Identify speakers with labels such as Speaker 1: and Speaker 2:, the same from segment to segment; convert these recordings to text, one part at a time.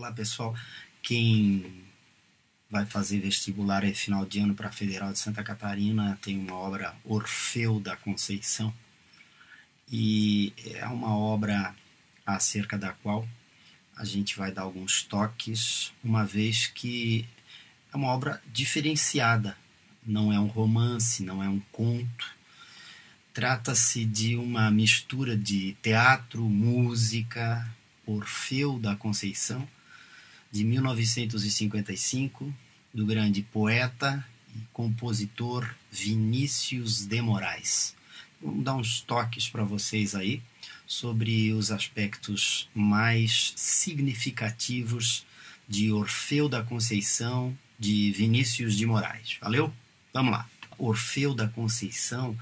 Speaker 1: Olá pessoal, quem vai fazer vestibular é final de ano para a Federal de Santa Catarina tem uma obra Orfeu da Conceição e é uma obra acerca da qual a gente vai dar alguns toques, uma vez que é uma obra diferenciada, não é um romance, não é um conto, trata-se de uma mistura de teatro, música, Orfeu da Conceição, de 1955, do grande poeta e compositor Vinícius de Moraes. Vamos dar uns toques para vocês aí sobre os aspectos mais significativos de Orfeu da Conceição, de Vinícius de Moraes. Valeu? Vamos lá. Orfeu da Conceição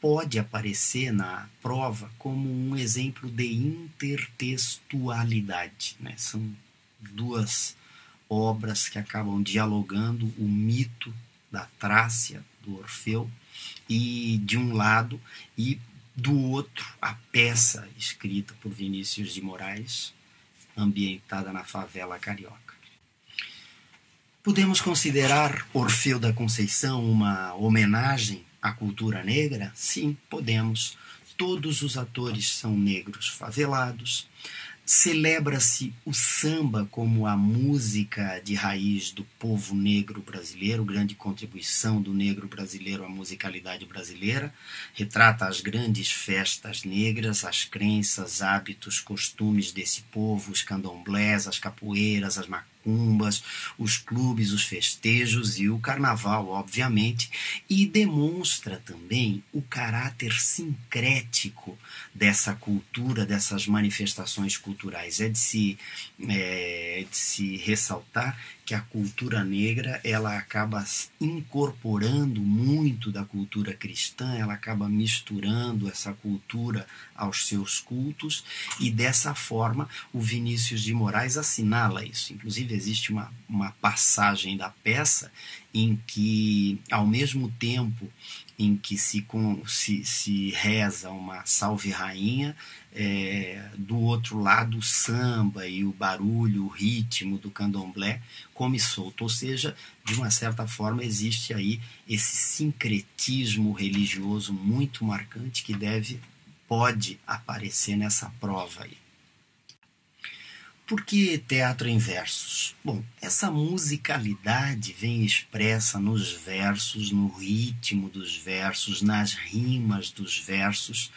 Speaker 1: pode aparecer na prova como um exemplo de intertextualidade, né? São duas obras que acabam dialogando o mito da Trácia, do Orfeu, e de um lado, e do outro, a peça escrita por Vinícius de Moraes, ambientada na favela carioca. Podemos considerar Orfeu da Conceição uma homenagem à cultura negra? Sim, podemos. Todos os atores são negros favelados. Celebra-se o samba como a música de raiz do povo negro brasileiro, grande contribuição do negro brasileiro à musicalidade brasileira, retrata as grandes festas negras, as crenças, hábitos, costumes desse povo, os candomblés, as capoeiras, as macumbas, os clubes, os festejos e o carnaval, obviamente, e demonstra também o caráter sincrético dessa cultura, dessas manifestações culturais. É de se ressaltar que a cultura negra ela acaba incorporando muito da cultura cristã, ela acaba misturando essa cultura aos seus cultos e dessa forma o Vinícius de Moraes assinala isso. Inclusive existe uma passagem da peça em que, ao mesmo tempo em que se reza uma Salve Rainha, do outro lado o samba e o barulho, o ritmo do candomblé come solto, ou seja, de uma certa forma existe aí esse sincretismo religioso muito marcante que pode aparecer nessa prova aí. Por que teatro em versos? Bom, essa musicalidade vem expressa nos versos, no ritmo dos versos, nas rimas dos versos,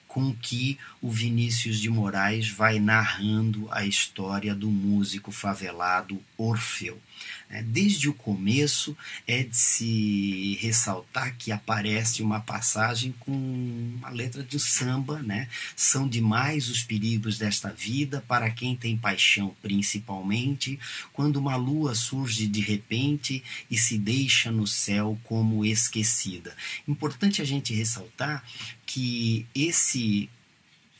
Speaker 1: com que o Vinícius de Moraes vai narrando a história do músico favelado Orfeu. Desde o começo é de se ressaltar que aparece uma passagem com a letra de samba, né? São demais os perigos desta vida para quem tem paixão, principalmente quando uma lua surge de repente e se deixa no céu como esquecida. Importante a gente ressaltar que esse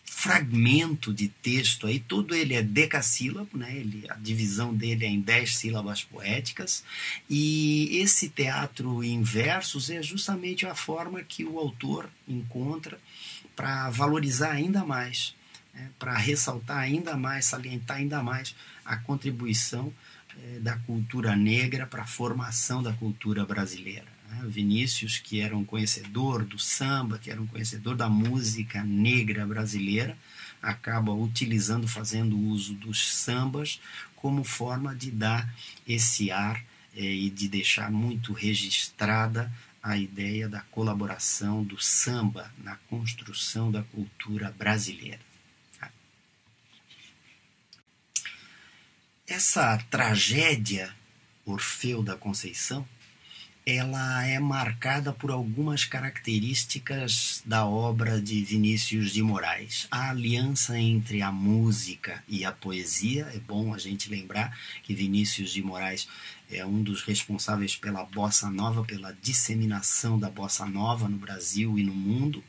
Speaker 1: fragmento de texto aí, todo ele é decassílabo, né? A divisão dele é em 10 sílabas poéticas, e esse teatro em versos é justamente a forma que o autor encontra para valorizar ainda mais, né? Para ressaltar ainda mais, salientar ainda mais a contribuição da cultura negra para a formação da cultura brasileira. Vinícius, que era um conhecedor do samba, que era um conhecedor da música negra brasileira, acaba fazendo uso dos sambas como forma de dar esse ar e de deixar muito registrada a ideia da colaboração do samba na construção da cultura brasileira. Essa tragédia Orfeu da Conceição ela é marcada por algumas características da obra de Vinícius de Moraes. A aliança entre a música e a poesia, é bom a gente lembrar que Vinícius de Moraes é um dos responsáveis pela bossa nova, pela disseminação da bossa nova no Brasil e no mundo.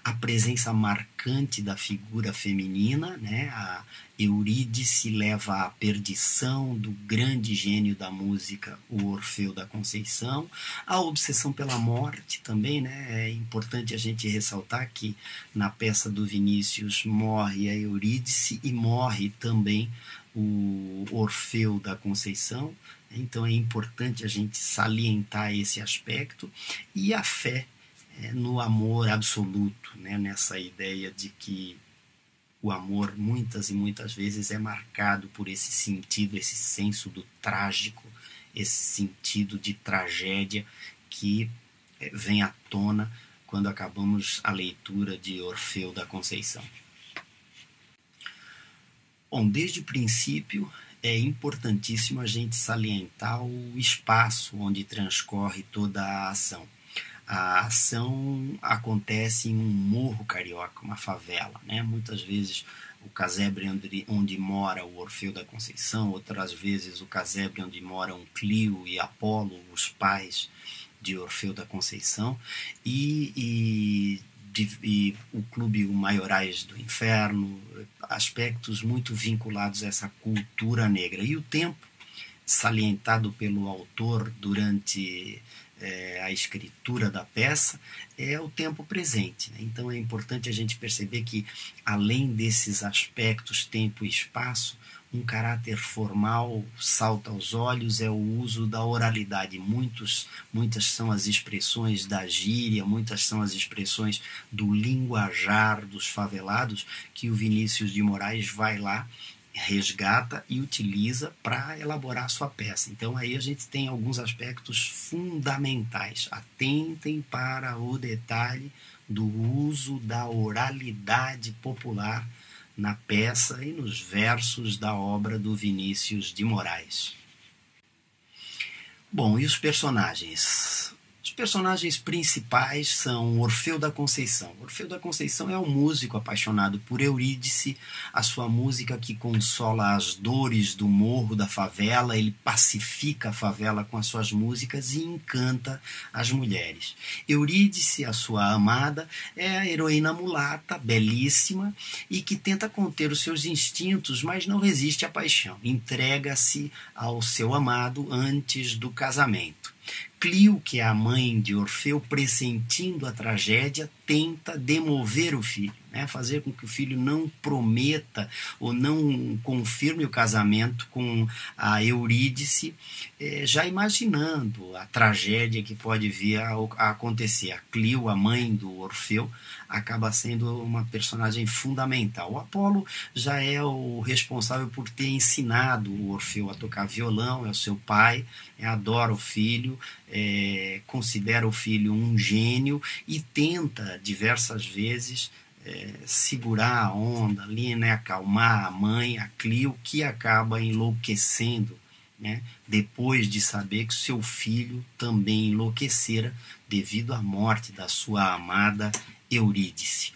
Speaker 1: A presença marcante da figura feminina, né? A Eurídice leva à perdição do grande gênio da música, o Orfeu da Conceição. A obsessão pela morte também, né? É importante a gente ressaltar que na peça do Vinícius morre a Eurídice e morre também o Orfeu da Conceição. Então é importante a gente salientar esse aspecto, e a fé no amor absoluto, né? Nessa ideia de que o amor muitas e muitas vezes é marcado por esse sentido, esse senso do trágico, esse sentido de tragédia que vem à tona quando acabamos a leitura de Orfeu da Conceição. Bom, desde o princípio é importantíssimo a gente salientar o espaço onde transcorre toda a ação. A ação acontece em um morro carioca, uma favela, né? Muitas vezes o casebre onde mora o Orfeu da Conceição, outras vezes o casebre onde moram Clio e Apolo, os pais de Orfeu da Conceição, e o Clube Maiorais do Inferno, aspectos muito vinculados a essa cultura negra. E o tempo, salientado pelo autor durante a escritura da peça, é o tempo presente, né? Então é importante a gente perceber que, além desses aspectos tempo e espaço, um caráter formal salta aos olhos, é o uso da oralidade. Muitas são as expressões da gíria, muitas são as expressões do linguajar dos favelados que o Vinícius de Moraes vai lá, resgata e utiliza para elaborar sua peça. Então aí a gente tem alguns aspectos fundamentais. Atentem para o detalhe do uso da oralidade popular na peça e nos versos da obra do Vinícius de Moraes. Bom, e os personagens? Os personagens principais são Orfeu da Conceição. Orfeu da Conceição é um músico apaixonado por Eurídice, a sua música que consola as dores do morro da favela, ele pacifica a favela com as suas músicas e encanta as mulheres. Eurídice, a sua amada, é a heroína mulata, belíssima, e que tenta conter os seus instintos, mas não resiste à paixão. Entrega-se ao seu amado antes do casamento. Clio, que é a mãe de Orfeu, pressentindo a tragédia, tenta demover o filho, né? Fazer com que o filho não prometa ou não confirme o casamento com a Eurídice, já imaginando a tragédia que pode vir a acontecer. A Clio, a mãe do Orfeu, acaba sendo uma personagem fundamental. O Apolo já é o responsável por ter ensinado o Orfeu a tocar violão, é o seu pai, adora o filho, considera o filho um gênio e tenta diversas vezes segurar a onda ali, né, acalmar a mãe, a Clio, que acaba enlouquecendo, né, depois de saber que seu filho também enlouquecera devido à morte da sua amada Eurídice.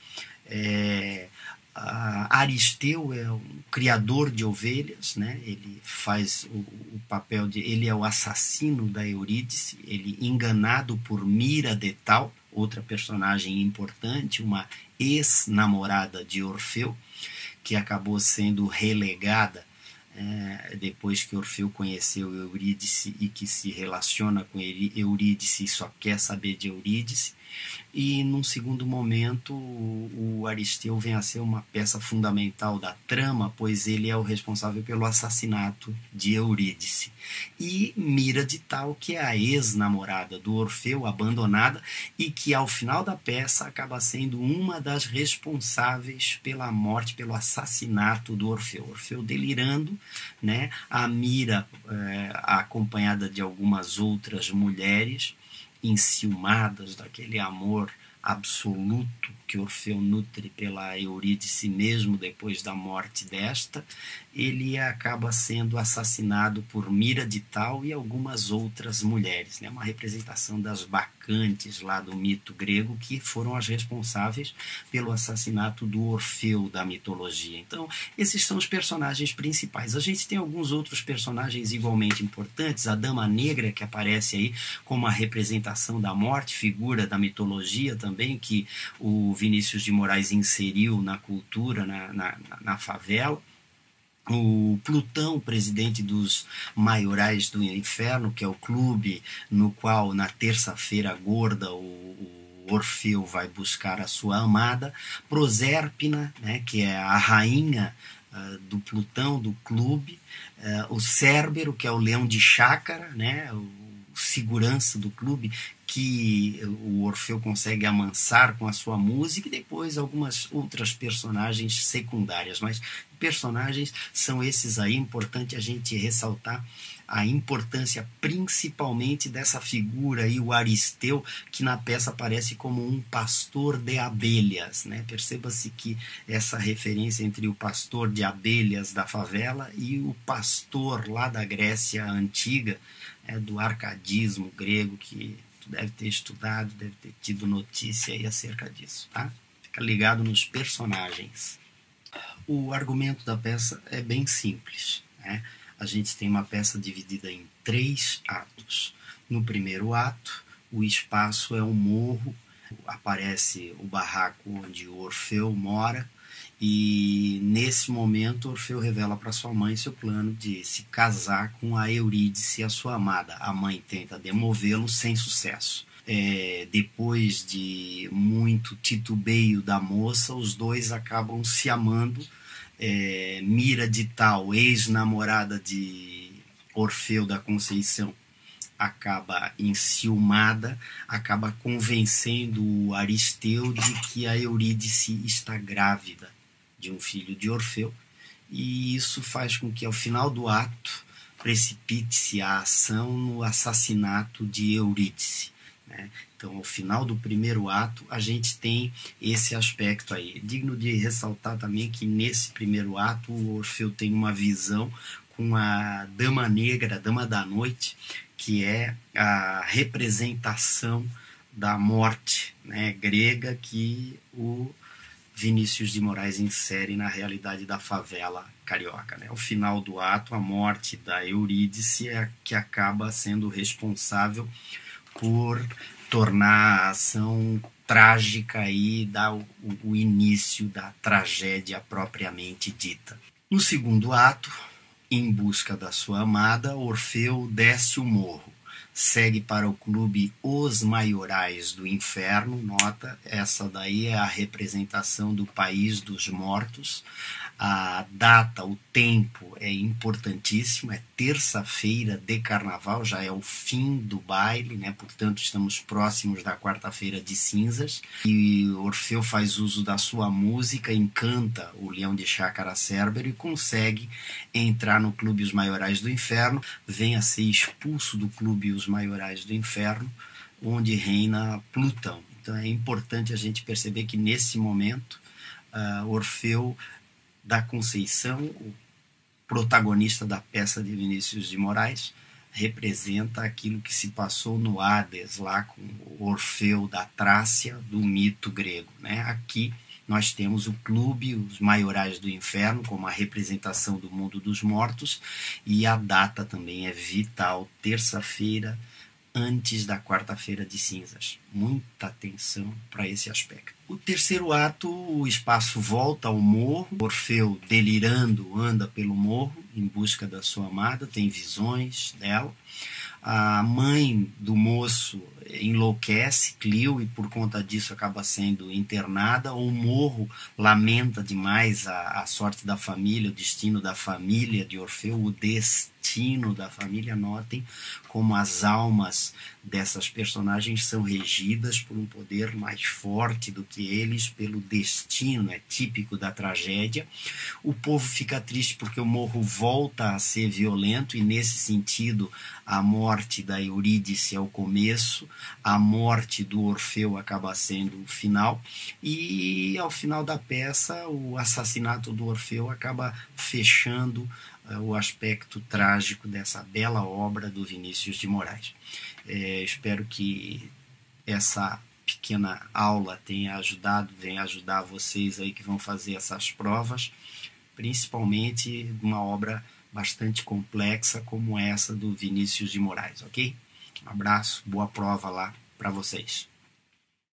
Speaker 1: Aristeu é um criador de ovelhas, né? Ele faz o papel de... Ele é o assassino da Eurídice, ele enganado por Mira de Tal, outra personagem importante, uma ex-namorada de Orfeu, que acabou sendo relegada depois que Orfeu conheceu Eurídice e que se relaciona com Eurídice e só quer saber de Eurídice. E num segundo momento o Aristeu vem a ser uma peça fundamental da trama, pois ele é o responsável pelo assassinato de Eurídice. E Mira de Tal, que é a ex-namorada do Orfeu, abandonada, e que ao final da peça acaba sendo uma das responsáveis pela morte, pelo assassinato do Orfeu. Orfeu delirando, né? A Mira acompanhada de algumas outras mulheres enciumadas daquele amor absoluto que Orfeu nutre pela Eurídice mesmo depois da morte desta, ele acaba sendo assassinado por Mira de Tal e algumas outras mulheres, né? Uma representação das bacantes lá do mito grego, que foram as responsáveis pelo assassinato do Orfeu da mitologia. Então, esses são os personagens principais. A gente tem alguns outros personagens igualmente importantes, a Dama Negra, que aparece aí como a representação da morte, figura da mitologia também, que o Vinícius de Moraes inseriu na cultura, na favela. O Plutão, presidente dos Maiorais do Inferno, que é o clube no qual na terça-feira gorda o Orfeu vai buscar a sua amada. Prosérpina, né, que é a rainha do Plutão, do clube, o Cérbero, que é o leão de chácara, né, o segurança do clube, que o Orfeu consegue amansar com a sua música, e depois algumas outras personagens secundárias, mas personagens são esses aí. Importante a gente ressaltar a importância principalmente dessa figura aí, o Aristeu, que na peça aparece como um pastor de abelhas, né? Perceba-se que essa referência entre o pastor de abelhas da favela e o pastor lá da Grécia Antiga, do arcadismo grego, que tu deve ter estudado, deve ter tido notícia aí acerca disso, tá? Fica ligado nos personagens. O argumento da peça é bem simples, né? A gente tem uma peça dividida em 3 atos. No primeiro ato, o espaço é um morro, aparece o barraco onde o Orfeu mora, e nesse momento Orfeu revela para sua mãe seu plano de se casar com a Eurídice, a sua amada. A mãe tenta demovê-lo sem sucesso. Depois de muito titubeio da moça, os dois acabam se amando. Mira de Tal, ex-namorada de Orfeu da Conceição, acaba enciumada, acaba convencendo o Aristeu de que a Eurídice está grávida de um filho de Orfeu, e isso faz com que ao final do ato precipite-se a ação no assassinato de Eurídice, né? Então, ao final do primeiro ato, a gente tem esse aspecto aí. Digno de ressaltar também que nesse primeiro ato o Orfeu tem uma visão com a Dama Negra, a Dama da Noite, que é a representação da morte, né, grega, que o Vinícius de Moraes insere na realidade da favela carioca, né? Ao final do ato, a morte da Eurídice é que acaba sendo responsável por tornar a ação trágica e dar o início da tragédia propriamente dita. No segundo ato, em busca da sua amada, Orfeu desce o morro, segue para o clube Os Maiorais do Inferno. Nota, essa daí é a representação do país dos mortos. A data, o tempo é importantíssimo, é terça-feira de carnaval, já é o fim do baile, né? Portanto estamos próximos da quarta-feira de cinzas, e Orfeu faz uso da sua música, encanta o leão de chácara Cérbero e consegue entrar no clube Os Maiorais do Inferno, vem a ser expulso do clube Os Maiorais do Inferno, onde reina Plutão. Então é importante a gente perceber que nesse momento Orfeu da Conceição, o protagonista da peça de Vinícius de Moraes, representa aquilo que se passou no Hades, lá com o Orfeu da Trácia, do mito grego, né? Aqui nós temos o clube Os Maiorais do Inferno como a representação do mundo dos mortos, e a data também é vital, terça-feira antes da quarta-feira de cinzas. Muita atenção para esse aspecto. O terceiro ato, o espaço volta ao morro. Orfeu, delirando, anda pelo morro em busca da sua amada, tem visões dela. A mãe do moço enlouquece, Clio, e por conta disso acaba sendo internada. O morro lamenta demais a sorte da família, o destino da família de Orfeu, o destino da família. Notem como as almas dessas personagens são regidas por um poder mais forte do que eles, pelo destino, é típico da tragédia. O povo fica triste porque o morro volta a ser violento, e nesse sentido a morte da Eurídice é o começo, a morte do Orfeu acaba sendo o final, e ao final da peça o assassinato do Orfeu acaba fechando o aspecto trágico dessa bela obra do Vinícius de Moraes. Espero que essa pequena aula venha ajudar vocês aí que vão fazer essas provas, principalmente uma obra bastante complexa como essa do Vinícius de Moraes, ok? Um abraço, boa prova lá para vocês.